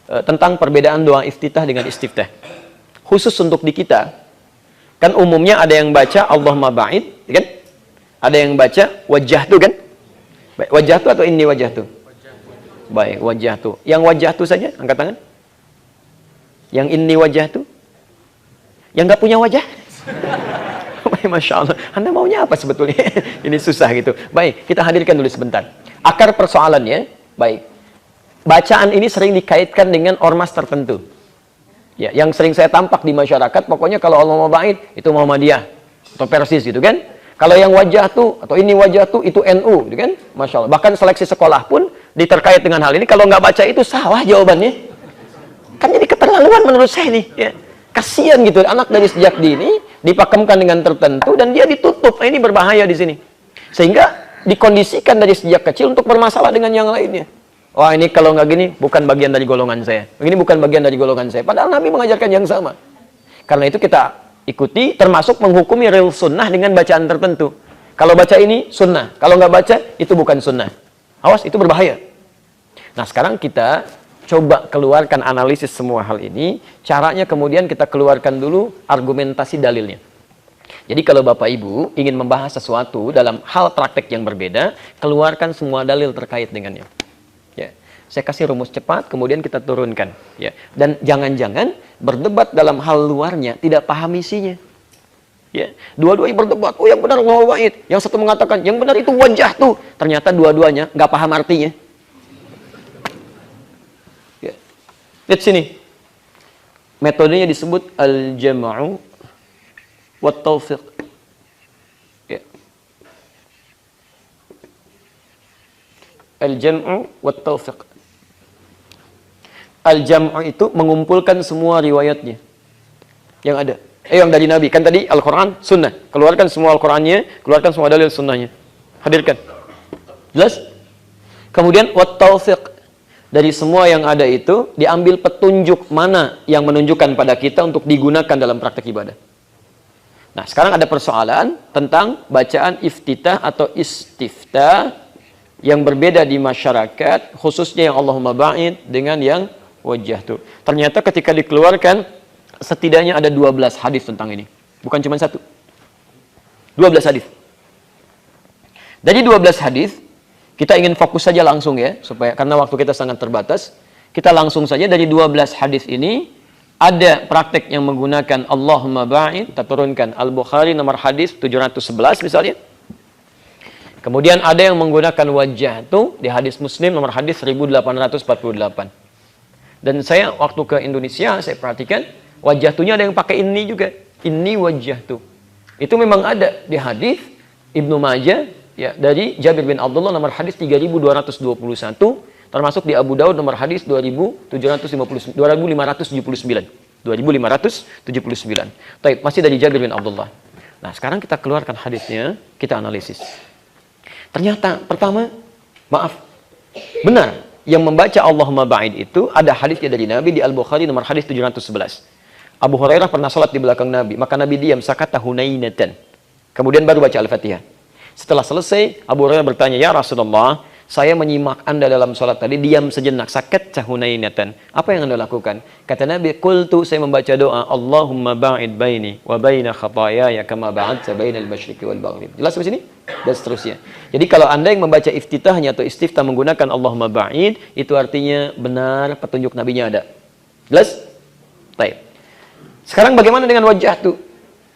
tentang perbedaan doa iftitah dengan istiftah. Khusus untuk di kita, kan umumnya ada yang baca Allahumma ba'id, kan? Ada yang baca wajjahtu, kan? Baik, wajjahtu atau inni wajjahtu? Baik, wajjahtu. Yang wajjahtu saja, angkat tangan. Yang inni wajjahtu? Yang nggak punya wajah? Masya Allah, Anda maunya apa sebetulnya? Ini susah gitu. Baik, kita hadirkan dulu sebentar. Akar persoalannya, baik. Bacaan ini sering dikaitkan dengan ormas tertentu. Ya, yang sering saya tampak di masyarakat, pokoknya kalau Allah ba'id, itu Muhammadiyah atau Persis gitu kan. Kalau yang wajah tuh, atau ini wajah tuh, itu NU gitu kan. Masya Allah. Bahkan seleksi sekolah pun diterkait dengan hal ini. Kalau nggak baca itu salah jawabannya. Kan jadi keterlaluan menurut saya nih. Ya. Kasian gitu, anak dari sejak dini dipakemkan dengan tertentu dan dia ditutup. Nah, ini berbahaya di sini. Sehingga dikondisikan dari sejak kecil untuk bermasalah dengan yang lainnya. Wah, ini kalau nggak gini bukan bagian dari golongan saya. Ini bukan bagian dari golongan saya. Padahal Nabi mengajarkan yang sama. Karena itu kita ikuti, termasuk menghukumi real sunnah dengan bacaan tertentu. Kalau baca ini sunnah, kalau nggak baca itu bukan sunnah. Awas, itu berbahaya. Nah, sekarang kita coba keluarkan analisis semua hal ini. Caranya kemudian kita keluarkan dulu argumentasi dalilnya. Jadi kalau Bapak Ibu ingin membahas sesuatu dalam hal praktek yang berbeda, keluarkan semua dalil terkait dengannya. Ya. Saya kasih rumus cepat, kemudian kita turunkan. Ya. Dan jangan-jangan berdebat dalam hal luarnya, tidak paham isinya. Ya. Dua-duanya berdebat, oh yang benar Allah wa'id. Yang satu mengatakan, yang benar itu wajah tuh. Ternyata dua-duanya nggak paham artinya. Lihat sini. Metodenya disebut al-jam'u wa taufiq. Ya. Al-jam'u wa taufiq. Al-jam'u itu mengumpulkan semua riwayatnya yang ada. Yang dari Nabi. Kan tadi Al-Quran, Sunnah. Keluarkan semua Al-Qurannya, keluarkan semua dalil Sunnahnya. Hadirkan. Jelas? Kemudian wa taufiq. Dari semua yang ada itu, diambil petunjuk mana yang menunjukkan pada kita untuk digunakan dalam praktek ibadah. Nah, sekarang ada persoalan tentang bacaan iftitah atau istiftah yang berbeda di masyarakat, khususnya yang Allahumma ba'id dengan yang wajjahtu. Ternyata ketika dikeluarkan, setidaknya ada 12 hadis tentang ini. Bukan cuma satu. 12 hadis. Dari 12 hadis, kita ingin fokus saja langsung ya, supaya karena waktu kita sangat terbatas, kita langsung saja dari 12 hadis ini ada praktek yang menggunakan Allahumma ba'id, kita turunkan Al-Bukhari nomor hadis 711 misalnya. Kemudian ada yang menggunakan wajjahtu di hadis Muslim nomor hadis 1848. Dan saya waktu ke Indonesia saya perhatikan wajjahtunya ada yang pakai ini juga, ini wajjahtu. Itu memang ada di hadis Ibnu Majah. Ya, dari Jabir bin Abdullah nomor hadis 3221, termasuk di Abu Daud nomor hadis 2579. 2579. Baik, masih dari Jabir bin Abdullah. Nah, sekarang kita keluarkan hadisnya, kita analisis. Ternyata pertama, maaf, benar yang membaca Allahumma ba'id itu ada hadisnya dari Nabi di Al-Bukhari nomor hadis 711. Abu Hurairah pernah salat di belakang Nabi, maka Nabi diam sakata hunainatan. Kemudian baru baca Al-Fatihah. Setelah selesai, Abu Hurairah bertanya, "Ya Rasulullah, saya menyimak Anda dalam salat tadi, diam sejenak, sakit cahunainatan. Apa yang Anda lakukan?" Kata Nabi, "Qultu, saya membaca doa, Allahumma ba'id baini wa baina khatayaya kama ba'adta bainal masyriqi wal maghrib." Jelas sampai sini? Dan seterusnya. Jadi kalau Anda yang membaca iftitahnya atau istiftah menggunakan Allahumma ba'id, itu artinya benar petunjuk Nabinya ada. Jelas? Baik. Sekarang bagaimana dengan wajah itu?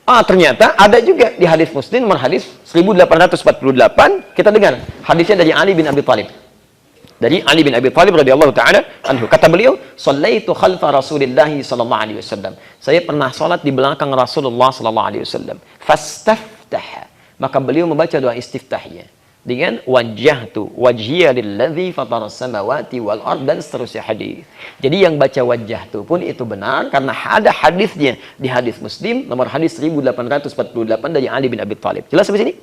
Ternyata ada juga di hadis Muslim nomor hadis 1848, kita dengar hadisnya dari Ali bin Abi Thalib. Dari Ali bin Abi Thalib radhiyallahu taala anhu, kata beliau, "Shallaitu khalfa Rasulillah sallallahu alaihi wasallam." Saya pernah salat di belakang Rasulullah sallallahu alaihi wasallam. Fastaftah, maka beliau membaca doa istiftahnya dengan wajjahtu wajhiya lilladzi fataras samawati wal ard dan seterusnya hadis. Jadi yang baca wajjahtu pun itu benar karena ada hadisnya di hadis Muslim nomor hadis 1848 dari Ali bin Abi Thalib. Jelas sampai sini?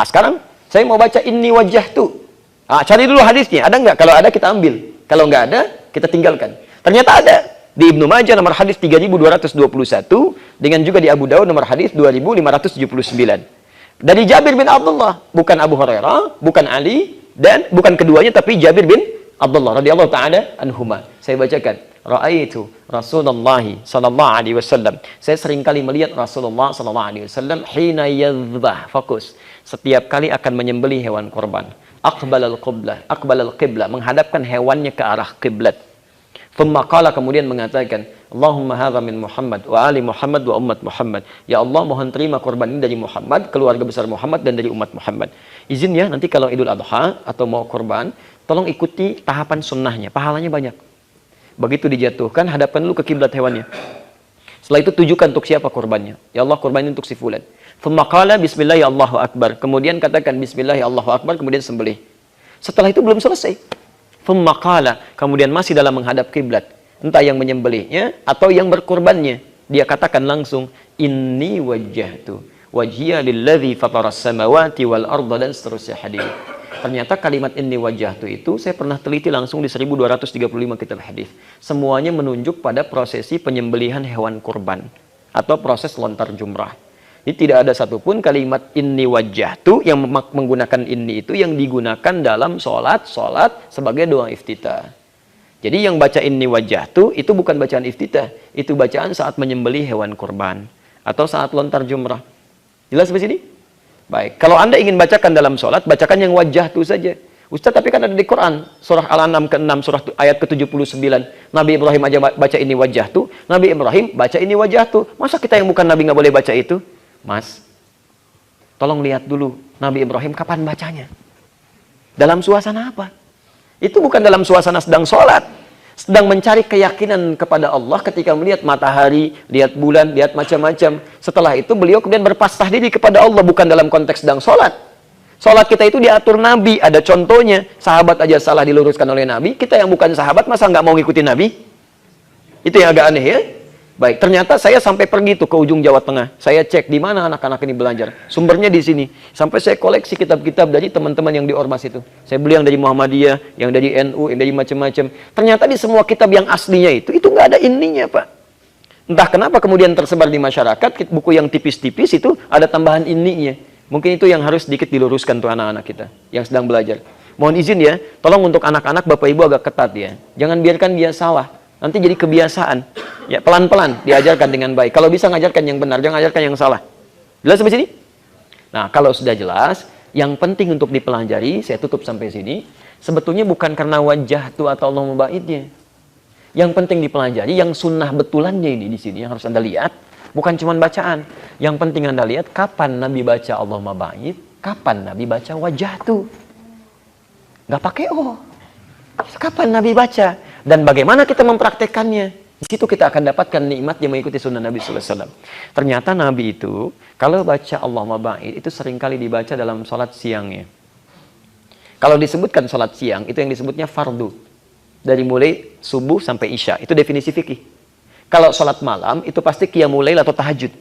Sekarang saya mau baca inni wajjahtu. Cari dulu hadisnya, ada nggak? Kalau ada kita ambil, kalau nggak ada kita tinggalkan. Ternyata ada di Ibnu Majah nomor hadis 3221 dengan juga di Abu Daud nomor hadis 2579. Dari Jabir bin Abdullah, bukan Abu Hurairah, bukan Ali, dan bukan keduanya, tapi Jabir bin Abdullah radhiyallahu taala anhuma. Saya bacakan. Ra'aitu Rasulullah sallallahu alaihi wasallam. Saya sering kali melihat Rasulullah sallallahu alaihi wasallam hina yadhbah. Fokus. Setiap kali akan menyembelih hewan kurban. Aqbalal qiblah, menghadapkan hewannya ke arah kiblat. Thumma qala, kemudian mengatakan, Allahumma hadza min Muhammad wa ali Muhammad wa ummat Muhammad. Ya Allah, mohon terima kurban ini dari Muhammad, keluarga besar Muhammad dan dari umat Muhammad. Izin ya, nanti kalau Idul Adha atau mau kurban, tolong ikuti tahapan sunnahnya, pahalanya banyak. Begitu dijatuhkan, hadapkan dulu ke kiblat hewannya. Setelah itu tujukan untuk siapa kurbannya. Ya Allah, kurban ini untuk si fulan. Thumma qala bismillah ya Allahu akbar. Kemudian katakan bismillah ya Allahu akbar, kemudian sembelih. Setelah itu belum selesai. Thumma qala, kemudian masih dalam menghadap kiblat. Entah yang menyembelihnya atau yang berkurbannya. Dia katakan langsung, inni wajjahtu wajhiya lilladzi fataras samawati wal arda, dan seterusnya hadis. Ternyata kalimat inni wajjahtu itu saya pernah teliti langsung di 1235 kitab hadis. Semuanya menunjuk pada prosesi penyembelihan hewan kurban atau proses lontar jumrah. Jadi tidak ada satupun kalimat inni wajjahtu yang menggunakan inni itu yang digunakan dalam sholat sebagai doa iftitah. Jadi yang baca inni wajjahtu itu bukan bacaan iftitah, itu bacaan saat menyembelih hewan kurban atau saat lontar jumrah. Jelas sampai sini? Baik, kalau Anda ingin bacakan dalam sholat, bacakan yang wajjahtu saja. Ustaz, tapi kan ada di Quran, surah Al-An'am ke-6, surah ayat ke-79. Nabi Ibrahim aja baca ini wajjahtu, Nabi Ibrahim baca ini wajjahtu. Masa kita yang bukan Nabi nggak boleh baca itu? Mas, tolong lihat dulu, Nabi Ibrahim kapan bacanya? Dalam suasana apa? Itu bukan dalam suasana sedang sholat. Sedang mencari keyakinan kepada Allah ketika melihat matahari, lihat bulan, lihat macam-macam. Setelah itu beliau kemudian berpasrah diri kepada Allah, bukan dalam konteks sedang sholat. Sholat kita itu diatur Nabi, ada contohnya. Sahabat aja salah diluruskan oleh Nabi, kita yang bukan sahabat masa nggak mau ngikutin Nabi? Itu yang agak aneh ya. Baik, ternyata saya sampai pergi tuh ke ujung Jawa Tengah. Saya cek di mana anak-anak ini belajar. Sumbernya di sini. Sampai saya koleksi kitab-kitab dari teman-teman yang di Ormas itu. Saya beli yang dari Muhammadiyah, yang dari NU, yang dari macam-macam. Ternyata di semua kitab yang aslinya itu nggak ada ininya, Pak. Entah kenapa kemudian tersebar di masyarakat, buku yang tipis-tipis itu ada tambahan ininya. Mungkin itu yang harus sedikit diluruskan tuh anak-anak kita yang sedang belajar. Mohon izin ya, tolong untuk anak-anak Bapak Ibu agak ketat ya. Jangan biarkan dia salah. Nanti jadi kebiasaan. Ya, pelan-pelan diajarkan dengan baik. Kalau bisa ngajarkan yang benar, jangan ajarkan yang salah. Jelas sampai sini? Nah, kalau sudah jelas, yang penting untuk dipelajari, saya tutup sampai sini, sebetulnya bukan karena wajah tu atau Allah mubaidnya. Yang penting dipelajari, yang sunnah betulannya ini di sini, yang harus Anda lihat, bukan cuma bacaan. Yang penting Anda lihat, kapan Nabi baca Allah mubaid, kapan Nabi baca wajah tu. Nggak pakai oh. Kapan Nabi baca? Dan bagaimana kita mempraktekannya? Di situ kita akan dapatkan nikmat yang mengikuti sunnah Nabi SAW. Ternyata Nabi itu, kalau baca Allahumma ba'id, itu seringkali dibaca dalam sholat siangnya. Kalau disebutkan sholat siang, itu yang disebutnya fardu. Dari mulai subuh sampai isya. Itu definisi fikih. Kalau sholat malam, itu pasti qiyamul lail atau tahajud.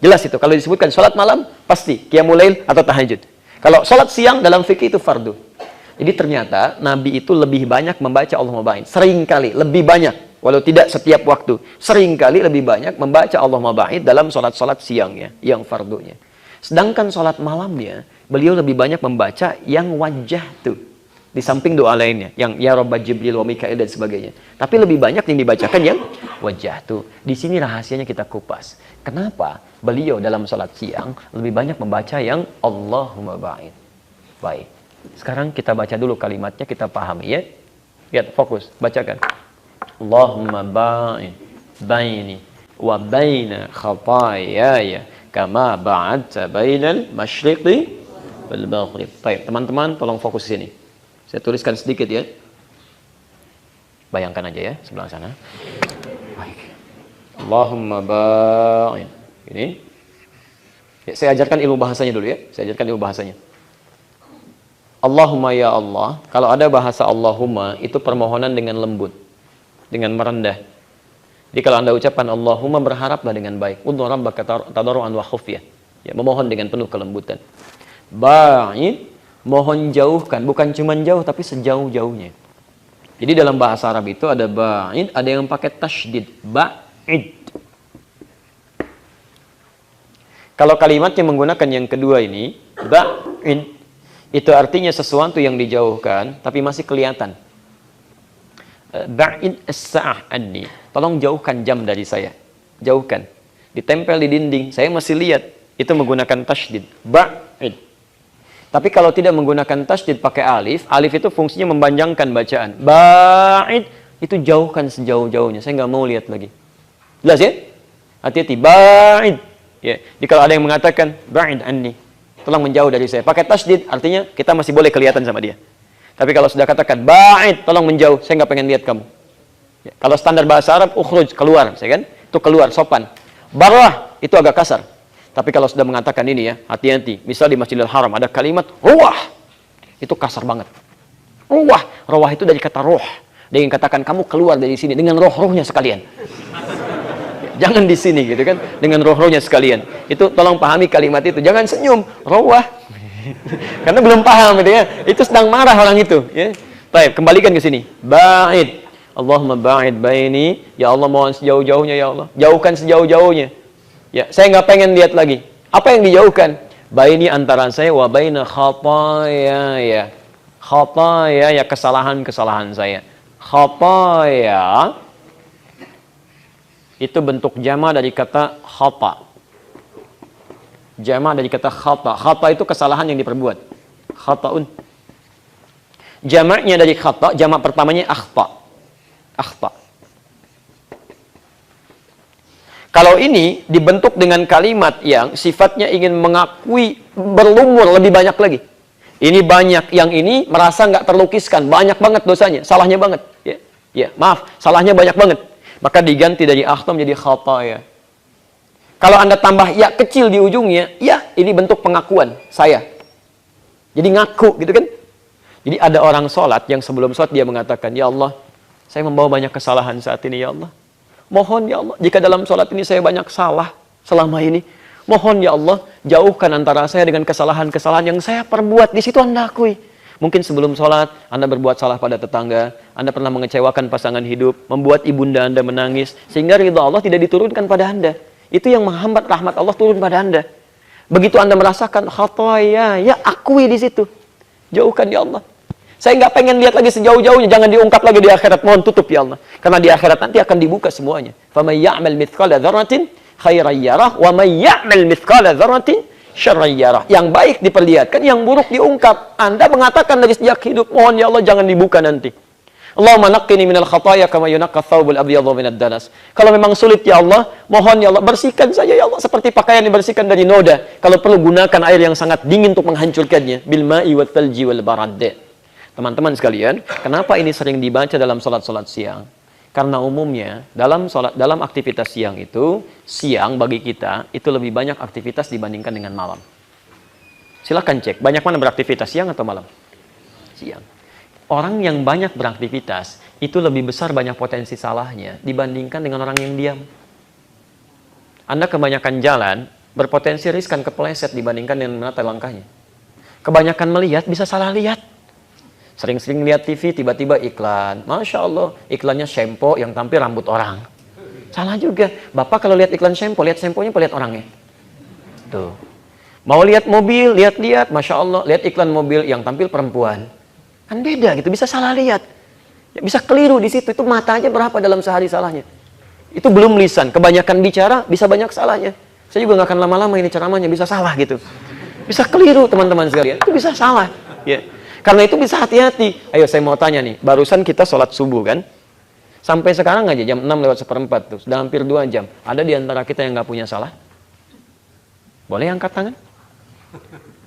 Jelas itu. Kalau disebutkan sholat malam, pasti qiyamul lail atau tahajud. Kalau sholat siang, dalam fikih itu fardu. Jadi ternyata Nabi itu lebih banyak membaca Allahumma ba'id. Seringkali, lebih banyak. Walau tidak setiap waktu. Seringkali lebih banyak membaca Allahumma ba'id dalam sholat-sholat siangnya. Yang fardunya. Sedangkan sholat malamnya, beliau lebih banyak membaca yang wajah tuh. Di samping doa lainnya. Yang ya Rabba Jibril wa Mikail dan sebagainya. Tapi lebih banyak yang dibacakan yang wajah tuh. Di sini rahasianya kita kupas. Kenapa beliau dalam sholat siang lebih banyak membaca yang Allahumma ba'id. Baik. Sekarang kita baca dulu kalimatnya, kita pahami ya. Lihat, fokus, bacakan. Allahumma ba'id baini wa baina khataayaya kama ba'adta bainal masyriqi wal maghrib. Baik, teman-teman tolong fokus sini. Saya tuliskan sedikit ya. Bayangkan aja ya sebelah sana. Baik. Allahumma ba'id. Ini. Ya, saya ajarkan ilmu bahasanya dulu ya. Saya ajarkan ilmu bahasanya. Allahumma ya Allah, kalau ada bahasa Allahumma, itu permohonan dengan lembut, dengan merendah. Jadi kalau Anda ucapkan Allahumma, berharaplah dengan baik. Udhu rabbaka tadarru'an wa khufyah. Ya, memohon dengan penuh kelembutan. Ba'id, mohon jauhkan, bukan cuma jauh, tapi sejauh-jauhnya. Jadi dalam bahasa Arab itu ada ba'id, ada yang pakai tasydid, ba'id. Kalau kalimatnya menggunakan yang kedua ini, ba'id, itu artinya sesuatu yang dijauhkan, tapi masih kelihatan. Ba'id as-sa'ah anni. Tolong jauhkan jam dari saya. Jauhkan. Ditempel di dinding. Saya masih lihat. Itu menggunakan tasydid. Ba'id. Tapi kalau tidak menggunakan tasydid pakai alif, alif itu fungsinya mempanjangkan bacaan. Ba'id itu jauhkan sejauh-jauhnya. Saya nggak mau lihat lagi. Jelas ya? Hati-hati. Ba'id. Ya. Jadi kalau ada yang mengatakan ba'id anni, tolong menjauh dari saya. Pakai tasydid artinya kita masih boleh kelihatan sama dia. Tapi kalau sudah katakan ba'id, tolong menjauh, saya nggak pengen lihat kamu. Ya, kalau standar bahasa Arab, ukhruj, keluar, saya kan? Itu keluar, sopan. Barah, itu agak kasar. Tapi kalau sudah mengatakan ini ya, hati-hati. Misal di Masjidil Haram ada kalimat ruah, itu kasar banget. Ruah itu dari kata roh. Dia ingin katakan kamu keluar dari sini dengan roh-rohnya sekalian. Jangan di sini gitu kan, dengan roh-rohnya sekalian. Itu tolong pahami kalimat itu. Jangan senyum, ruah. Karena belum paham gitu ya. Itu sedang marah orang itu ya. Baik, kembalikan ke sini. Ba'id. Allahumma ba'id baini. Ya Allah, mohon sejauh-jauhnya ya Allah. Jauhkan sejauh-jauhnya. Ya, saya nggak pengen lihat lagi. Apa yang dijauhkan? Baini antara saya wa baina khataya ya. Khataya ya, kesalahan-kesalahan saya. Khataya itu bentuk jama dari kata khata. Jama' dari kata khata. Khata itu kesalahan yang diperbuat. Khata'un. Jamaknya dari khata, jamak pertamanya akhta. Akhta. Kalau ini dibentuk dengan kalimat yang sifatnya ingin mengakui berlumur lebih banyak lagi. Ini banyak, yang ini merasa nggak terlukiskan, banyak banget dosanya, salahnya banget. Ya, maaf, salahnya banyak banget. Maka diganti dari akhta menjadi khataya. Kalau Anda tambah ya kecil di ujungnya, ya ini bentuk pengakuan saya. Jadi ngaku gitu kan. Jadi ada orang sholat yang sebelum sholat dia mengatakan, ya Allah, saya membawa banyak kesalahan saat ini ya Allah. Mohon ya Allah, jika dalam sholat ini saya banyak salah selama ini, mohon ya Allah, jauhkan antara saya dengan kesalahan-kesalahan yang saya perbuat. Di situ Anda akui. Mungkin sebelum sholat, Anda berbuat salah pada tetangga, Anda pernah mengecewakan pasangan hidup, membuat ibunda Anda menangis, sehingga ridha Allah tidak diturunkan pada Anda. Itu yang menghambat rahmat Allah turun pada Anda. Begitu Anda merasakan khataya, ya akui di situ. Jauhkan ya Allah. Saya nggak pengen lihat lagi sejauh-jauhnya, jangan diungkap lagi di akhirat. Mohon tutup ya Allah. Karena di akhirat nanti akan dibuka semuanya. فَمَنْ يَعْمَلْ مِثْقَالَ ذَرَّةٍ خَيْرًا يَرَهُ وَمَنْ يَعْمَلْ مِثْقَالَ ذَرَّةٍ شَرًّا يَرَهُ. Yang baik diperlihatkan, yang buruk diungkap. Anda mengatakan dari sejak hidup, mohon ya Allah jangan dibuka nanti. Allahumma naqqini minal khataya kama yunaqqa thawbul abyadhu minad danas. Kalau memang sulit ya Allah, mohon ya Allah bersihkan saja ya Allah seperti pakaian dibersihkan dari noda. Kalau perlu gunakan air yang sangat dingin untuk menghancurkannya. Bil ma'i wat thalji wal barad. Teman-teman sekalian, kenapa ini sering dibaca dalam salat-salat siang? Karena umumnya dalam aktivitas siang itu, siang bagi kita itu lebih banyak aktivitas dibandingkan dengan malam. Silakan cek, banyak mana beraktivitas siang atau malam? Siang. Orang yang banyak beraktivitas, itu lebih besar banyak potensi salahnya dibandingkan dengan orang yang diam. Anda kebanyakan jalan, berpotensi riskan kepleset dibandingkan dengan menata langkahnya. Kebanyakan melihat, bisa salah lihat. Sering-sering lihat TV, tiba-tiba iklan. Masya Allah, iklannya shampoo yang tampil rambut orang. Salah juga. Bapak kalau lihat iklan shampoo, lihat shampoo-nya, lihat orangnya. Tuh. Mau lihat mobil, lihat-lihat. Masya Allah, lihat iklan mobil yang tampil perempuan. Kan beda gitu, bisa salah lihat. Ya, bisa keliru di situ, itu mata aja berapa dalam sehari salahnya. Itu belum lisan, kebanyakan bicara bisa banyak salahnya. Saya juga nggak akan lama-lama ini ceramahnya, bisa salah gitu. Bisa keliru teman-teman sekalian, itu bisa salah. Ya. Karena itu bisa hati-hati. Ayo saya mau tanya nih, barusan kita sholat subuh kan? Sampai sekarang aja jam 6:04 tuh, sudah hampir 2 jam. Ada di antara kita yang nggak punya salah? Boleh angkat tangan?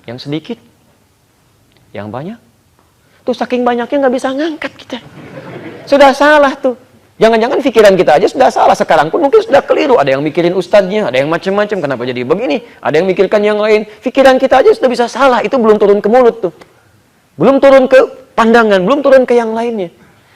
Yang sedikit? Yang banyak? Tuh saking banyaknya nggak bisa ngangkat kita. Sudah salah tuh. Jangan-jangan pikiran kita aja sudah salah. Sekarang pun mungkin sudah keliru. Ada yang mikirin ustadznya, ada yang macam-macam. Kenapa jadi begini? Ada yang mikirkan yang lain. Pikiran kita aja sudah bisa salah. Itu belum turun ke mulut tuh. Belum turun ke pandangan, belum turun ke yang lainnya.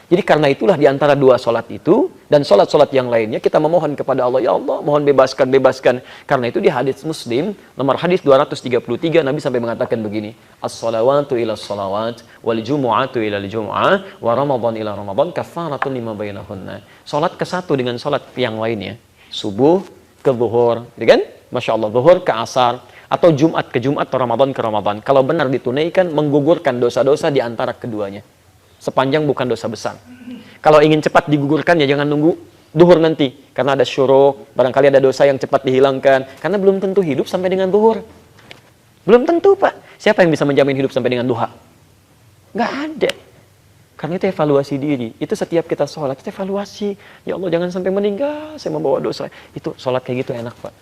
Jadi karena itulah di antara 2 sholat itu dan sholat-sholat yang lainnya kita memohon kepada Allah, ya Allah, mohon bebaskan. Karena itu di hadis Muslim, nomor hadis 233, Nabi sampai mengatakan begini, as-salawatu ila salawat, wal jumu'atu ila jumu'ah, wa ramadan ila ramadan, kafaratun lima bainahunna. Sholat ke satu dengan sholat yang lainnya. Subuh ke zuhur, gitu kan? Masya Allah, zuhur ke asar, atau Jumat ke Jumat atau Ramadan ke Ramadan. Kalau benar ditunaikan, menggugurkan dosa-dosa di antara keduanya. sepanjang bukan dosa besar. Kalau ingin cepat digugurkan ya jangan nunggu duhur nanti, karena ada syuruk, barangkali ada dosa yang cepat dihilangkan, karena belum tentu hidup sampai dengan duhur. Belum tentu, Pak. Siapa yang bisa menjamin hidup sampai dengan duha? Nggak ada. Karena itu evaluasi diri. Itu setiap kita sholat, kita evaluasi. Ya Allah, jangan sampai meninggal, saya membawa dosa. Itu sholat kayak gitu enak, Pak.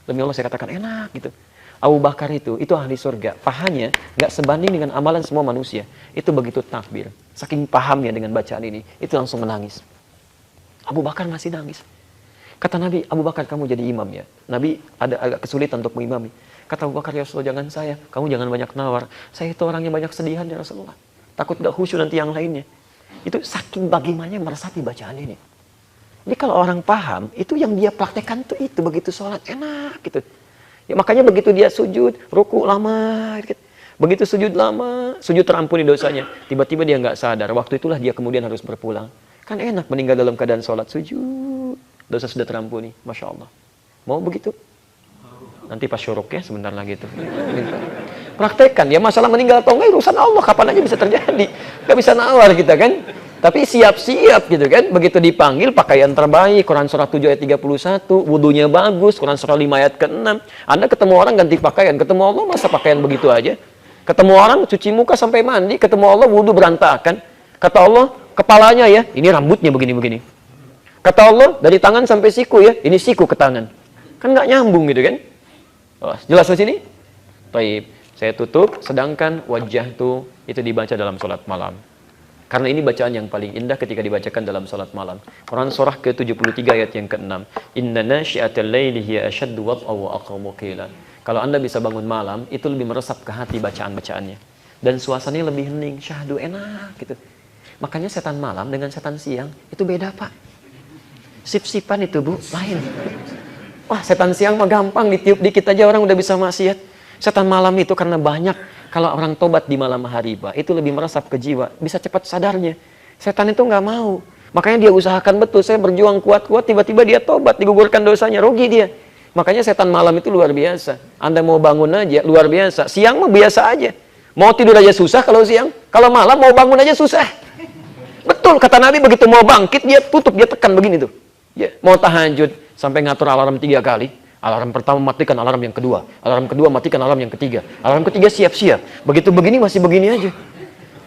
Demi Allah saya katakan enak gitu. Abu Bakar itu ahli surga. Pahanya nggak sebanding dengan amalan semua manusia. Itu begitu takbir. Saking pahamnya dengan bacaan ini, itu langsung menangis. Abu Bakar masih nangis. Kata Nabi, Abu Bakar kamu jadi imam ya. Nabi ada agak kesulitan untuk mengimami. Kata Abu Bakar, ya Rasulullah jangan saya. Kamu jangan banyak nawar. Saya itu orang yang banyak sedihan ya Rasulullah. Takut gak khusyuk nanti yang lainnya. Itu saking bagaimana meresapi bacaan ini. Jadi kalau orang paham, itu yang dia praktekkan tuh itu. Begitu sholat, enak gitu. Ya, makanya begitu dia sujud, ruku lama. Gitu. Begitu sujud lama, sujud terampuni dosanya. Tiba-tiba dia nggak sadar. Waktu itulah dia kemudian harus berpulang. Kan enak meninggal dalam keadaan sholat sujud. Dosa sudah terampuni. Masya Allah. Mau begitu? Nanti pas syuruk ya sebentar lagi itu. Praktekkan. Ya masalah meninggal atau enggak urusan Allah. Kapan aja bisa terjadi. Nggak bisa nawar kita kan. Tapi siap-siap gitu kan. Begitu dipanggil pakaian terbaik. Quran surah 7 ayat 31. Wudunya bagus. Quran surah 5 ayat ke-6. Anda ketemu orang ganti pakaian. Ketemu Allah masa pakaian begitu aja. Ketemu orang cuci muka sampai mandi. Ketemu Allah wudu berantakan. Kata Allah kepalanya ya. Ini rambutnya begini-begini. Kata Allah, dari tangan sampai siku ya, ini siku ke tangan. Kan nggak nyambung gitu kan? Oh, jelas di sini? Baik, saya tutup, sedangkan wajah itu dibaca dalam sholat malam. Karena ini bacaan yang paling indah ketika dibacakan dalam sholat malam. Quran surah ke-73 ayat yang ke-6. Inna nasyi'atal laili hiya ashaddu wat'a wa aqwamu qila. Kalau Anda bisa bangun malam, itu lebih meresap ke hati bacaan-bacaannya. Dan suasananya lebih hening, syahdu enak gitu. Makanya setan malam dengan setan siang, itu beda Pak. Sip-sipan itu Bu, lain. Wah setan siang mah gampang, ditiup dikit aja orang udah bisa maksiat. Setan malam itu karena banyak, kalau orang tobat di malam hari Pak, itu lebih meresap ke jiwa, bisa cepat sadarnya. Setan itu nggak mau, makanya dia usahakan betul, saya berjuang kuat-kuat, tiba-tiba dia tobat, digugurkan dosanya, rugi dia. Makanya setan malam itu luar biasa. Anda mau bangun aja, luar biasa. Siang mah biasa aja. Mau tidur aja susah kalau siang, kalau malam mau bangun aja susah. Betul, kata Nabi begitu mau bangkit, dia tutup, dia tekan begini tuh. Ya, mau tahajud sampai ngatur alarm 3 kali. Alarm pertama matikan alarm yang kedua. Alarm kedua matikan alarm yang ketiga. Alarm ketiga siap-siap. Begitu begini masih begini aja.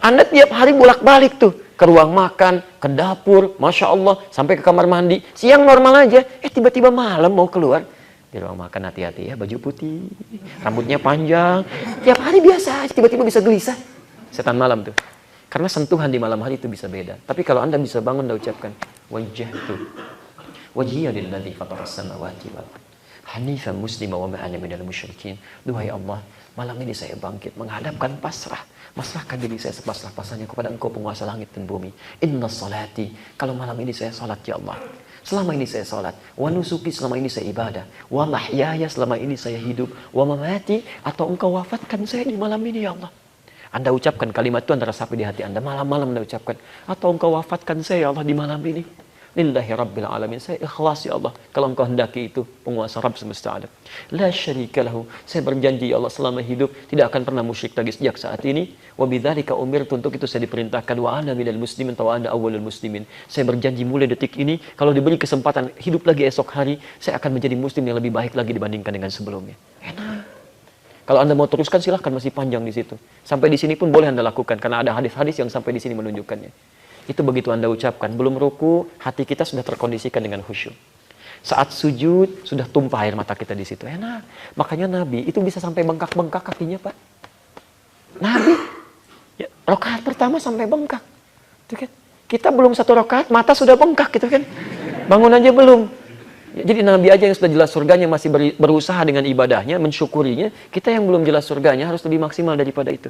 Anda tiap hari bolak-balik tuh. Ke ruang makan, ke dapur, Masya Allah. Sampai ke kamar mandi. Siang normal aja. Tiba-tiba malam mau keluar. Di ruang makan hati-hati ya, baju putih. Rambutnya panjang. Tiap hari biasa aja. Tiba-tiba bisa gelisah. Setan malam tuh. Karena sentuhan di malam hari itu bisa beda. Tapi kalau Anda bisa bangun dan ucapkan. Wajah tuh. Wajhiya lilladzi fataras samawati wal ardh hanifan muslima wa ma ana minal musyrikin. Duhai Allah, malam ini saya bangkit menghadapkan pasrah. Masrahkan diri saya sepasrah-pasrahnya kepada Engkau penguasa langit dan bumi. Inna salati, kalau malam ini saya salat ya Allah. Selama ini saya salat, wa nusuki selama ini saya ibadah, wa mahyaya selama ini saya hidup, wa mamati atau Engkau wafatkan saya di malam ini ya Allah. Anda ucapkan kalimat itu, Anda resapi di hati Anda, malam-malam Anda ucapkan, atau Engkau wafatkan saya ya Allah di malam ini. Lillahi Rabbil Alamin. Saya ikhlas ya Allah. Kalau Engkau hendaki itu penguasa Rabb semesta alam. La syarika lahu. Saya berjanji ya Allah selama hidup tidak akan pernah musyrik lagi sejak saat ini. Wa bidzalika umirtu, untuk itu saya diperintahkan wa ana minal muslimin wa ana awwalul muslimin. Saya berjanji mulai detik ini kalau diberi kesempatan hidup lagi esok hari, saya akan menjadi muslim yang lebih baik lagi dibandingkan dengan sebelumnya. Enak. Kalau Anda mau teruskan silahkan, masih panjang di situ. Sampai di sini pun boleh Anda lakukan karena ada hadis-hadis yang sampai di sini menunjukkannya. Itu begitu Anda ucapkan, belum ruku, hati kita sudah terkondisikan dengan khusyuk. Saat sujud, sudah tumpah air mata kita di situ. Enak. Makanya Nabi itu bisa sampai bengkak-bengkak kakinya, Pak. Nabi, ya, rakaat pertama sampai bengkak. Itu kan? Kita belum satu rakaat, mata sudah bengkak gitu kan. Bangun aja belum. Ya, jadi Nabi aja yang sudah jelas surganya masih berusaha dengan ibadahnya, mensyukurinya. Kita yang belum jelas surganya harus lebih maksimal daripada itu.